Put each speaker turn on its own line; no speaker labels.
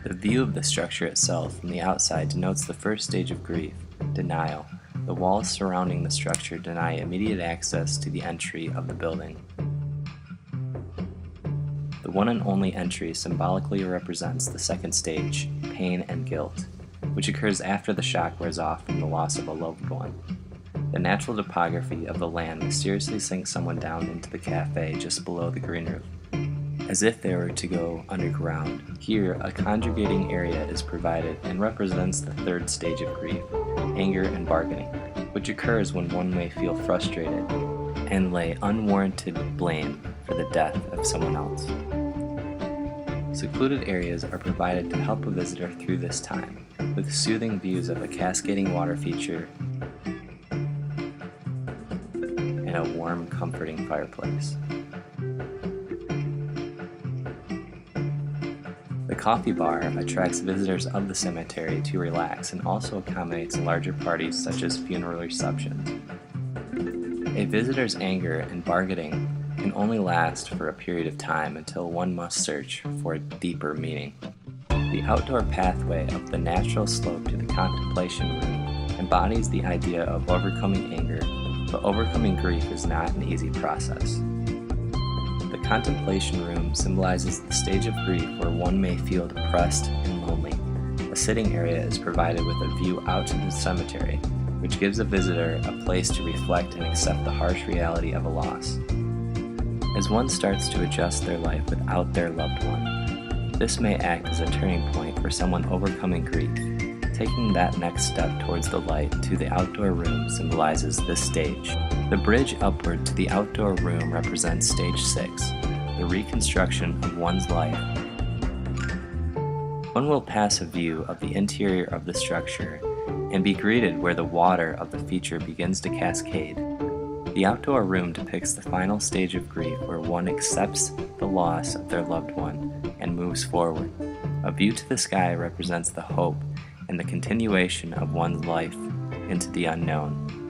The view of the structure itself from the outside denotes the first stage of grief, denial. The walls surrounding the structure deny immediate access to the entry of the building. The one and only entry symbolically represents the second stage, pain and guilt, which occurs after the shock wears off from the loss of a loved one. The natural topography of the land mysteriously sinks someone down into the cafe just below the green roof, as if they were to go underground. Here, a conjugating area is provided and represents the third stage of grief, anger and bargaining, which occurs when one may feel frustrated and lay unwarranted blame for the death of someone else. Secluded areas are provided to help a visitor through this time, with soothing views of a cascading water feature and a warm, comforting fireplace. The coffee bar attracts visitors of the cemetery to relax and also accommodates larger parties such as funeral receptions. A visitor's anger and bargaining can only last for a period of time until one must search for a deeper meaning. The outdoor pathway up the natural slope to the contemplation room embodies the idea of overcoming anger, but overcoming grief is not an easy process. The contemplation room symbolizes the stage of grief where one may feel depressed and lonely. A sitting area is provided with a view out to the cemetery, which gives a visitor a place to reflect and accept the harsh reality of a loss. As one starts to adjust their life without their loved one, this may act as a turning point for someone overcoming grief. Taking that next step towards the light to the outdoor room symbolizes this stage. The bridge upward to the outdoor room represents stage 6, the reconstruction of one's life. One will pass a view of the interior of the structure and be greeted where the water of the feature begins to cascade. The outdoor room depicts the final stage of grief where one accepts the loss of their loved one and moves forward. A view to the sky represents the hope and the continuation of one's life into the unknown.